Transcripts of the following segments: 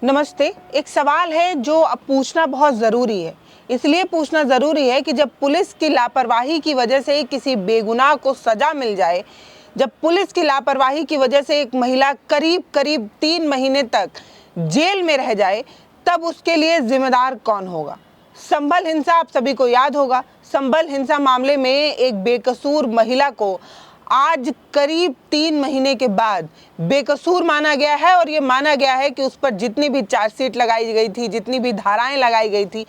नमस्ते। एक सवाल है जो अब पूछना बहुत ज़रूरी है। इसलिए पूछना ज़रूरी है कि जब पुलिस की लापरवाही की वजह से किसी बेगुनाह को सज़ा मिल जाए, जब पुलिस की लापरवाही की वजह से एक महिला करीब करीब 3 महीने तक जेल में रह जाए, तब उसके लिए ज़िम्मेदार कौन होगा? संभल हिंसा आप सभी को याद होगा। संभल हिंसा मामले में एक बेकसूर महिला को आज करीब 3 महीने के बाद बेकसूर माना गया है और ये माना गया है कि उस पर जितनी भी चार्जशीट लगाई गई थी, जितनी भी धाराएं लगाई गई थी,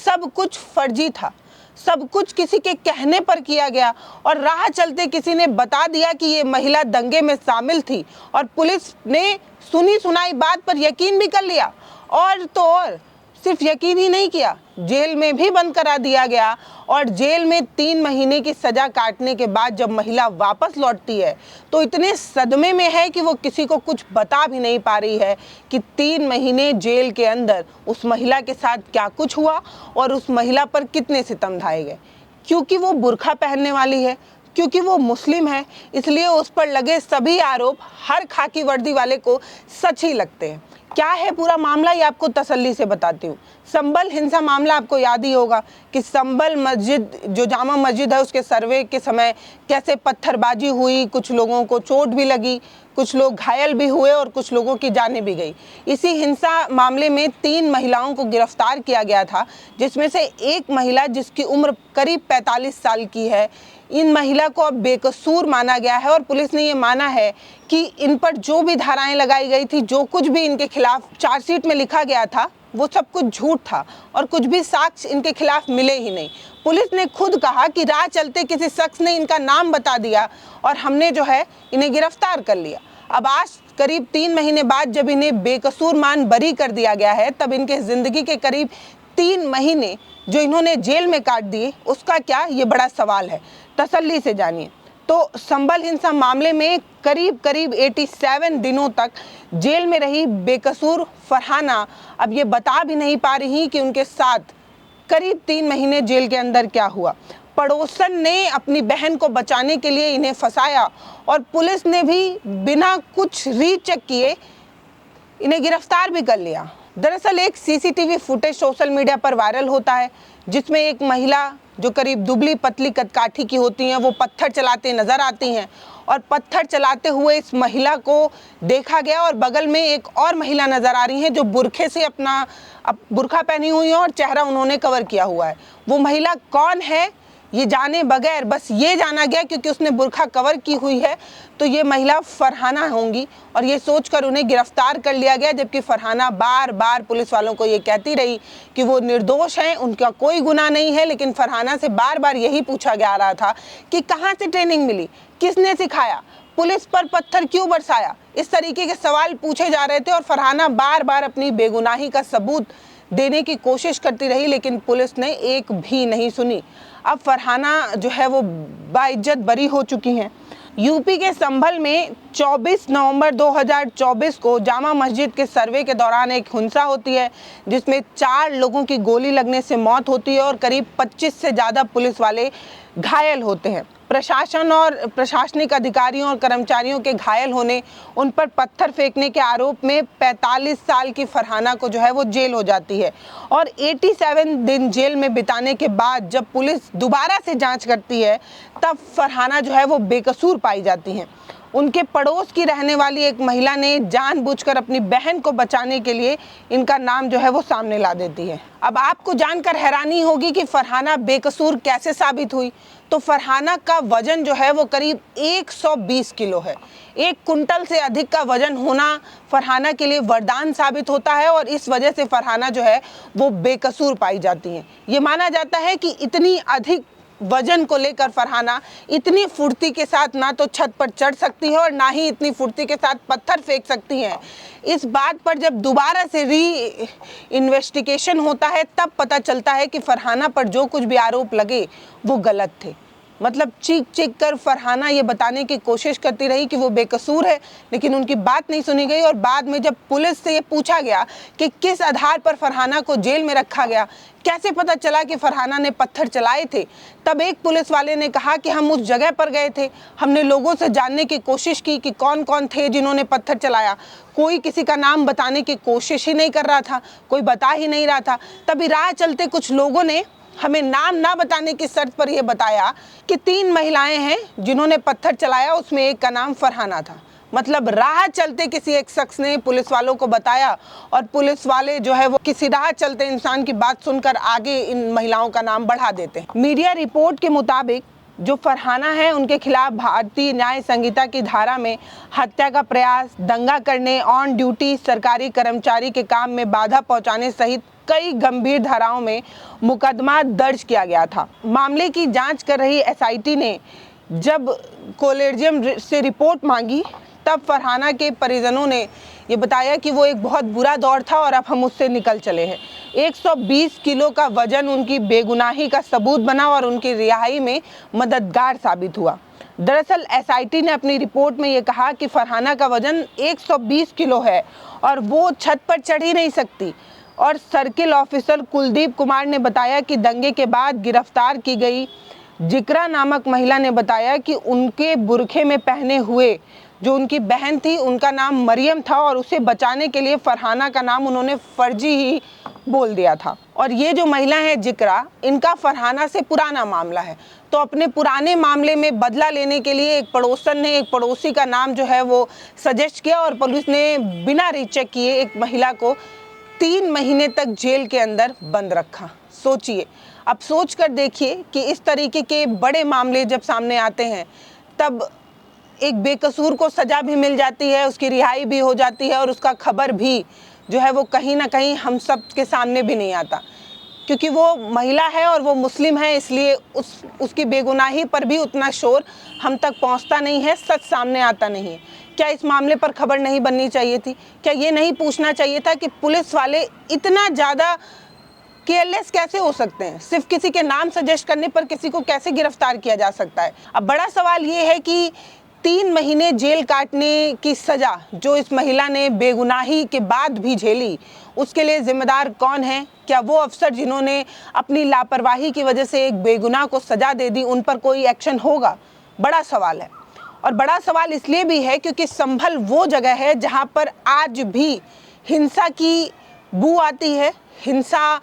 सब कुछ फर्जी था। सब कुछ किसी के कहने पर किया गया और राह चलते किसी ने बता दिया कि ये महिला दंगे में शामिल थी और पुलिस ने सुनी सुनाई बात पर यकीन भी कर लिया। और तो और सिर्फ यकीन ही नहीं किया, जेल में भी बंद करा दिया गया। और जेल में 3 महीने की सजा काटने के बाद जब महिला वापस लौटती है तो इतने सदमे में है कि वो किसी को कुछ बता भी नहीं पा रही है कि 3 महीने जेल के अंदर उस महिला के साथ क्या कुछ हुआ और उस महिला पर कितने सितम ढाए गए। क्योंकि वो बुर्का पहनने वाली है, क्योंकि वो मुस्लिम है, इसलिए उस पर लगे सभी आरोप हर खाकी वर्दी वाले को सच ही लगते हैं। क्या है पूरा मामला, ये आपको तसल्ली से बताती हूँ। संभल हिंसा मामला आपको याद ही होगा कि संभल मस्जिद, जो जामा मस्जिद है, उसके सर्वे के समय कैसे पत्थरबाजी हुई, कुछ लोगों को चोट भी लगी, कुछ लोग घायल भी हुए और कुछ लोगों की जानें भी गई। इसी हिंसा मामले में 3 महिलाओं को गिरफ्तार किया गया था, जिसमें से एक महिला जिसकी उम्र करीब 45 साल की है। इन महिला को अब बेकसूर माना गया है और पुलिस ने ये माना है कि इन पर जो भी धाराएं लगाई गई थी, जो कुछ भी इनके खिलाफ चार्जशीट में लिखा गया था, वो सब कुछ झूठ था और कुछ भी साक्ष्य इनके खिलाफ मिले ही नहीं। पुलिस ने खुद कहा कि राह चलते किसी शख्स ने इनका नाम बता दिया और हमने जो है इन्हें गिरफ्तार कर लिया। अब आज करीब 3 महीने बाद जब इन्हें बेकसूर मान बरी कर दिया गया है, तब इनके ज़िंदगी के करीब 3 महीने जो इन्होंने जेल में काट दिए, उसका क्या, ये बड़ा सवाल है। तसल्ली से जानिए। तो संभल हिंसा मामले में करीब 87 दिनों तक जेल में रही बेकसूर फरहाना अब ये बता भी नहीं पा रही कि उनके साथ करीब 3 महीने जेल के अंदर क्या हुआ। पड़ोसन ने अपनी बहन को बचाने के लिए इन्हें फंसाया और पुलिस ने भी बिना कुछ रीचेक किए इन्हें गिरफ्तार भी कर लिया। दरअसल एक सीसीटीवी फुटेज सोशल मीडिया पर वायरल होता है, जिसमें एक महिला जो करीब दुबली पतली कदकाठी की होती हैं, वो पत्थर चलाते नजर आती हैं और पत्थर चलाते हुए इस महिला को देखा गया और बगल में एक और महिला नजर आ रही है जो बुरखे से अपना बुरखा पहनी हुई है और चेहरा उन्होंने कवर किया हुआ है। वो महिला कौन है ये जाने बगैर बस ये जाना गया क्योंकि उसने बुरखा कवर की हुई है तो ये महिला फरहाना होंगी और ये सोचकर उन्हें गिरफ्तार कर लिया गया, जबकि फरहाना बार बार पुलिस वालों को ये कहती रही कि वो निर्दोष हैं, उनका कोई गुनाह नहीं है। लेकिन फरहाना से बार बार यही पूछा जा रहा था कि कहाँ से ट्रेनिंग मिली, किसने सिखाया, पुलिस पर पत्थर क्यों बरसाया। इस तरीके के सवाल पूछे जा रहे थे और फरहाना बार बार अपनी बेगुनाही का सबूत देने की कोशिश करती रही, लेकिन पुलिस ने एक भी नहीं सुनी। अब फरहाना जो है वो बाइज्जत बरी हो चुकी हैं। यूपी के संभल में 24 नवंबर 2024 को जामा मस्जिद के सर्वे के दौरान एक हिंसा होती है, जिसमें 4 लोगों की गोली लगने से मौत होती है और करीब 25 से ज़्यादा पुलिस वाले घायल होते हैं। प्रशासन और प्रशासनिक अधिकारियों और कर्मचारियों के घायल होने, उन पर पत्थर फेंकने के आरोप में 45 साल की फरहाना को जो है वो जेल हो जाती है और 87 दिन जेल में बिताने के बाद जब पुलिस दोबारा से जांच करती है, तब फरहाना जो है वो बेकसूर पाई जाती हैं। उनके पड़ोस की रहने वाली एक महिला ने जानबूझकर अपनी बहन को बचाने के लिए इनका नाम जो है वो सामने ला देती है। अब आपको जानकर हैरानी होगी कि फरहाना बेकसूर कैसे साबित हुई। तो फरहाना का वजन जो है वो करीब 120 किलो है। 1 कुंटल से अधिक का वजन होना फरहाना के लिए वरदान साबित होता है और इस वजह से फरहाना जो है वो बेकसूर पाई जाती हैं। ये माना जाता है कि इतनी अधिक वजन को लेकर फरहाना इतनी फुर्ती के साथ ना तो छत पर चढ़ सकती है और ना ही इतनी फुर्ती के साथ पत्थर फेंक सकती हैं। इस बात पर जब दोबारा से इन्वेस्टिगेशन होता है, तब पता चलता है कि फरहाना पर जो कुछ भी आरोप लगे वो गलत थे। मतलब चीख चीख कर फरहाना ये बताने की कोशिश करती रही कि वो बेकसूर है, लेकिन उनकी बात नहीं सुनी गई। और बाद में जब पुलिस से ये पूछा गया कि किस आधार पर फरहाना को जेल में रखा गया, कैसे पता चला कि फरहाना ने पत्थर चलाए थे, तब एक पुलिस वाले ने कहा कि हम उस जगह पर गए थे, हमने लोगों से जानने की कोशिश की कि कौन कौन थे जिन्होंने पत्थर चलाया। कोई किसी का नाम बताने की कोशिश ही नहीं कर रहा था, कोई बता ही नहीं रहा था। तभी राह चलते कुछ लोगों ने हमें नाम ना बताने की शर्त पर यह बताया कि 3 महिलाएं हैं जिन्होंने पत्थर चलाया, उसमें एक का नाम फरहाना था। मतलब राह चलते किसी एक शख्स ने पुलिस वालों को बताया और पुलिस वाले जो है वो किसी राह चलते इंसान की बात सुनकर आगे इन महिलाओं का नाम बढ़ा देते हैं। मीडिया रिपोर्ट के मुताबिक जो फरहाना है उनके खिलाफ भारतीय न्याय संहिता की धारा में हत्या का प्रयास, दंगा करने, ऑन ड्यूटी सरकारी कर्मचारी के काम में बाधा पहुंचाने सहित कई गंभीर धाराओं में मुकदमा दर्ज किया गया था। मामले की जांच कर रही एसआईटी ने जब कोलेजियम से रिपोर्ट मांगी तब फरहाना के परिजनों ने ये बताया कि वो एक बहुत बुरा दौर था और अब हम उससे निकल चले हैं। 120 किलो का वजन उनकी बेगुनाही का सबूत बना और उनकी रिहाई में मददगार साबित हुआ। दरअसल एसआईटी ने अपनी रिपोर्ट में ये कहा कि फरहाना का वजन 120 किलो है और वो छत पर चढ़ ही नहीं सकती। और सर्किल ऑफिसर कुलदीप कुमार ने बताया कि दंगे के बाद गिरफ्तार की गई जिक्रा नामक महिला ने बताया कि उनके बुरखे में पहने हुए जो उनकी बहन थी उनका नाम मरियम था और उसे बचाने के लिए फरहाना का नाम उन्होंने फर्जी ही बोल दिया था। और ये जो महिला है जिक्रा, इनका फरहाना से पुराना मामला है, तो अपने पुराने मामले में बदला लेने के लिए एक पड़ोसन ने एक पड़ोसी का नाम जो है वो सजेस्ट किया और पुलिस ने बिना रीचेक किए एक महिला को 3 महीने तक जेल के अंदर बंद रखा। सोचिए, अब सोच कर देखिए कि इस तरीके के बड़े मामले जब सामने आते हैं तब एक बेकसूर को सज़ा भी मिल जाती है, उसकी रिहाई भी हो जाती है और उसका खबर भी जो है वो कहीं ना कहीं हम सब के सामने भी नहीं आता, क्योंकि वो महिला है और वो मुस्लिम है, इसलिए उसकी बेगुनाही पर भी उतना शोर हम तक पहुंचता नहीं है, सच सामने आता नहीं है। क्या इस मामले पर खबर नहीं बननी चाहिए थी? क्या ये नहीं पूछना चाहिए था कि पुलिस वाले इतना ज़्यादा केयरलेस कैसे हो सकते हैं? सिर्फ किसी के नाम सजेस्ट करने पर किसी को कैसे गिरफ्तार किया जा सकता है? अब बड़ा सवाल ये है कि 3 महीने जेल काटने की सज़ा जो इस महिला ने बेगुनाही के बाद भी झेली, उसके लिए जिम्मेदार कौन है? क्या वो अफसर जिन्होंने अपनी लापरवाही की वजह से एक बेगुनाह को सज़ा दे दी, उन पर कोई एक्शन होगा? बड़ा सवाल है। और बड़ा सवाल इसलिए भी है क्योंकि संभल वो जगह है जहाँ पर आज भी हिंसा की बू आती है, हिंसा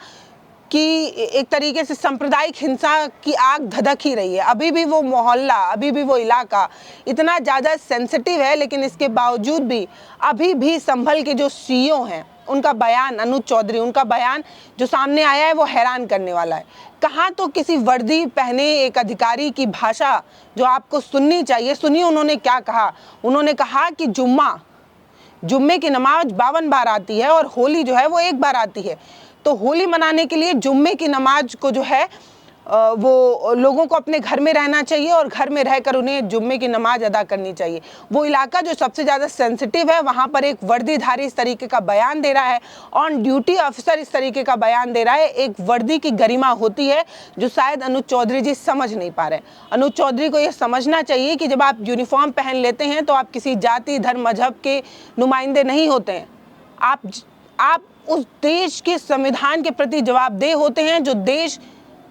कि एक तरीके से सांप्रदायिक हिंसा की आग धधक ही रही है। अभी भी वो मोहल्ला, अभी भी वो इलाका इतना ज़्यादा सेंसिटिव है, लेकिन इसके बावजूद भी अभी भी संभल के जो सीईओ हैं उनका बयान, अनुज चौधरी, उनका बयान जो सामने आया है वो हैरान करने वाला है। कहाँ तो किसी वर्दी पहने एक अधिकारी की भाषा जो आपको सुननी चाहिए, सुनिए उन्होंने क्या कहा। उन्होंने कहा कि जुम्मे की नमाज 52 बार आती है और होली जो है वो 1 बार आती है, तो होली मनाने के लिए जुम्मे की नमाज को जो है वो लोगों को अपने घर में रहना चाहिए और घर में रहकर उन्हें जुम्मे की नमाज अदा करनी चाहिए। वो इलाका जो सबसे ज़्यादा सेंसिटिव है, वहाँ पर एक वर्दीधारी इस तरीके का बयान दे रहा है, ऑन ड्यूटी ऑफिसर इस तरीके का बयान दे रहा है। एक वर्दी की गरिमा होती है जो शायद अनुज चौधरी जी समझ नहीं पा रहे। अनुज चौधरी को ये समझना चाहिए कि जब आप यूनिफॉर्म पहन लेते हैं तो आप किसी जाति, धर्म, मजहब के नुमाइंदे नहीं होते हैं। आप उस देश के संविधान के प्रति जवाबदेह होते हैं जो देश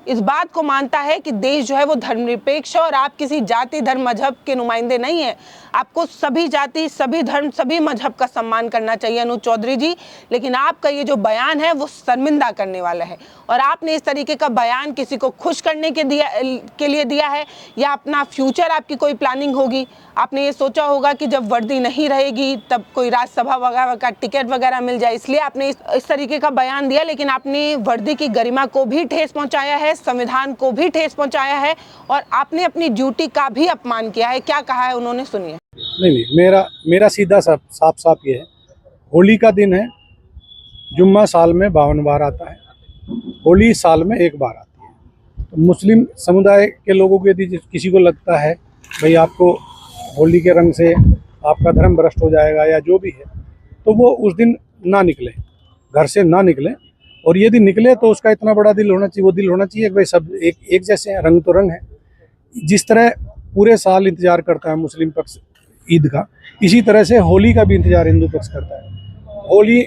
इस बात को मानता है कि देश जो है वो धर्मनिरपेक्ष है और आप किसी जाति, धर्म, मजहब के नुमाइंदे नहीं हैं। आपको सभी जाति, सभी धर्म, सभी मजहब का सम्मान करना चाहिए अनुज चौधरी जी। लेकिन आपका ये जो बयान है वो शर्मिंदा करने वाला है और आपने इस तरीके का बयान किसी को खुश करने के लिए दिया है या अपना फ्यूचर आपकी कोई प्लानिंग होगी? आपने ये सोचा होगा कि जब वर्दी नहीं रहेगी तब कोई राज्यसभा वगैरह का टिकट वगैरह मिल जाए, इसलिए आपने इस तरीके का बयान दिया। लेकिन आपने वर्दी की गरिमा को भी ठेस पहुंचाया है, संविधान को भी ठेस पहुंचाया है और आपने अपनी ड्यूटी का भी अपमान किया है। क्या कहा है उन्होंने, सुनिए। नहीं, मेरा सीधा साफ ये है, होली का दिन है, जुम्मा साल में 52 बार आता है, होली साल में 1 बार आती है। तो मुस्लिम समुदाय के लोगों को यदि किसी को लगता है भाई आपको होली के रंग से आपका धर्म भ्रष्ट हो जाएगा या जो भी है, तो वो उस दिन ना निकले, घर से ना निकले। और यदि निकले तो उसका इतना बड़ा दिल होना चाहिए, वो दिल होना चाहिए कि भाई सब एक जैसे हैं, रंग तो रंग है। जिस तरह पूरे साल इंतजार करता है मुस्लिम पक्ष ईद का, इसी तरह से होली का भी इंतजार हिंदू पक्ष करता है। होली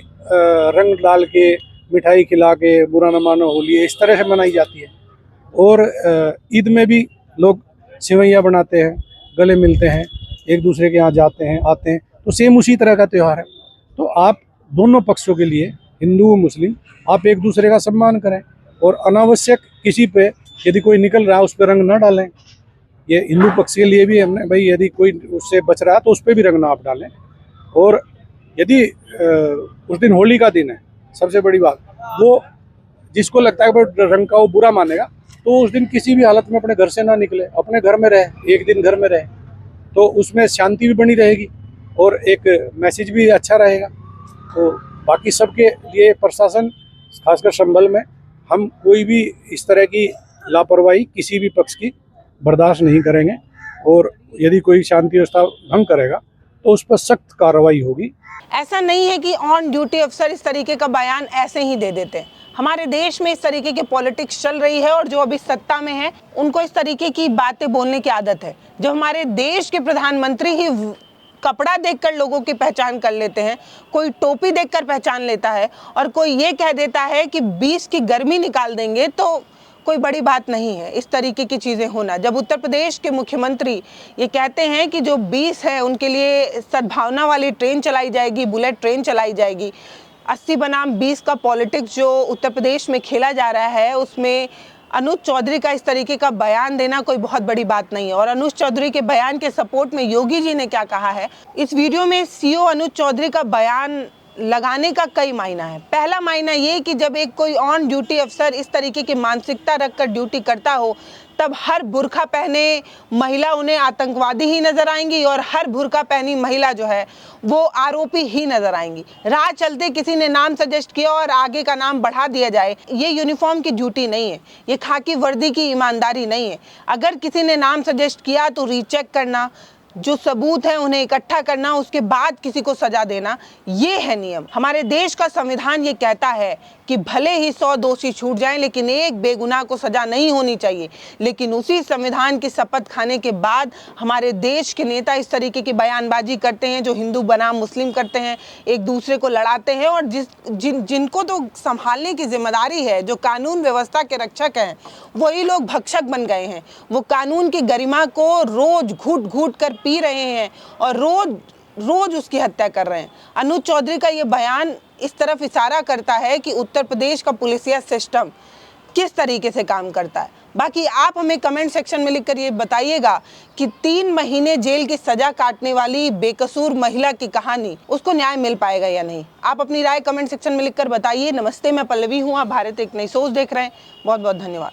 रंग डाल के, मिठाई खिला के, बुरा न मानो होली, इस तरह से मनाई जाती है। और ईद में भी लोग सेवैयाँ बनाते हैं, गले मिलते हैं, एक दूसरे के यहाँ जाते हैं, आते हैं, तो सेम उसी तरह का त्यौहार है। तो आप दोनों पक्षों के लिए, हिंदू मुस्लिम, आप एक दूसरे का सम्मान करें और अनावश्यक किसी पे यदि कोई निकल रहा है उस पर रंग ना डालें। ये हिंदू पक्ष के लिए भी हमने भाई, यदि कोई उससे बच रहा है तो उस पर भी रंग ना आप डालें। और यदि उस दिन होली का दिन है, सबसे बड़ी बात, वो जिसको लगता है कि रंग का वो बुरा मानेगा, तो उस दिन किसी भी हालत में अपने घर से ना निकले, अपने घर में रहे, एक दिन घर में रहे, तो उसमें शांति भी बनी रहेगी और एक मैसेज भी अच्छा रहेगा। तो बाकी सबके लिए प्रशासन, खासकर संभल में, हम कोई भी इस तरह की लापरवाही किसी भी पक्ष की बर्दाश्त नहीं करेंगे और यदि कोई शांति व्यवस्था भंग करेगा तो उस पर सख्त कार्रवाई होगी। ऐसा नहीं है कि ऑन ड्यूटी अफसर इस तरीके का बयान ऐसे ही दे देते हैं। हमारे देश में इस तरीके की पॉलिटिक्स चल रही है और जो अभी सत्ता में है उनको इस तरीके की बातें बोलने की आदत है। जब हमारे देश के प्रधानमंत्री ही कपड़ा देखकर लोगों की पहचान कर लेते हैं, कोई टोपी देखकर पहचान लेता है और कोई ये कह देता है कि 20 की गर्मी निकाल देंगे, तो कोई बड़ी बात नहीं है इस तरीके की चीज़ें होना। जब उत्तर प्रदेश के मुख्यमंत्री ये कहते हैं कि जो 20 है उनके लिए सद्भावना वाली ट्रेन चलाई जाएगी, बुलेट ट्रेन चलाई जाएगी, 80 बनाम 20 का पॉलिटिक्स जो उत्तर प्रदेश में खेला जा रहा है, उसमें अनुज चौधरी का इस तरीके का बयान देना कोई बहुत बड़ी बात नहीं है। और अनुज चौधरी के बयान के सपोर्ट में योगी जी ने क्या कहा है, इस वीडियो में सीओ अनुज चौधरी का बयान लगाने का कई मायना है। पहला मायना ये कि जब एक कोई ऑन ड्यूटी अफसर इस तरीके की मानसिकता रखकर ड्यूटी करता हो, तब हर बुर्का पहने महिला उन्हें आतंकवादी ही नजर आएंगी और हर बुर्का पहनी महिला जो है वो आरोपी ही नजर आएंगी। राह चलते किसी ने नाम सजेस्ट किया और आगे का नाम बढ़ा दिया जाए, ये यूनिफॉर्म की ड्यूटी नहीं है, ये खाकी वर्दी की ईमानदारी नहीं है। अगर किसी ने नाम सजेस्ट किया तो रीचेक करना, जो सबूत है उन्हें इकट्ठा करना, उसके बाद किसी को सजा देना, ये है नियम। हमारे देश का संविधान ये कहता है कि भले ही 100 दोषी छूट जाएं लेकिन एक बेगुनाह को सजा नहीं होनी चाहिए। लेकिन उसी संविधान की शपथ खाने के बाद हमारे देश के नेता इस तरीके की बयानबाजी करते हैं, जो हिंदू बनाम मुस्लिम करते हैं, एक दूसरे को लड़ाते हैं और जिनको तो संभालने की जिम्मेदारी है, जो कानून व्यवस्था के रक्षक हैं, वही लोग भक्षक बन गए हैं। वो कानून की गरिमा को रोज घूट घूट कर पी रहे हैं और रोज उसकी हत्या कर रहे हैं। अनुज चौधरी का ये बयान इस तरफ इशारा करता है कि उत्तर प्रदेश का पुलिसिया सिस्टम किस तरीके से काम करता है। बाकी आप हमें कमेंट सेक्शन में लिखकर ये बताइएगा कि 3 महीने जेल की सजा काटने वाली बेकसूर महिला की कहानी, उसको न्याय मिल पाएगा या नहीं। आप अपनी राय कमेंट सेक्शन में लिखकर बताइए। नमस्ते, मैं पल्लवी हूँ, आप भारत एक नई सोच देख रहे हैं। बहुत बहुत धन्यवाद।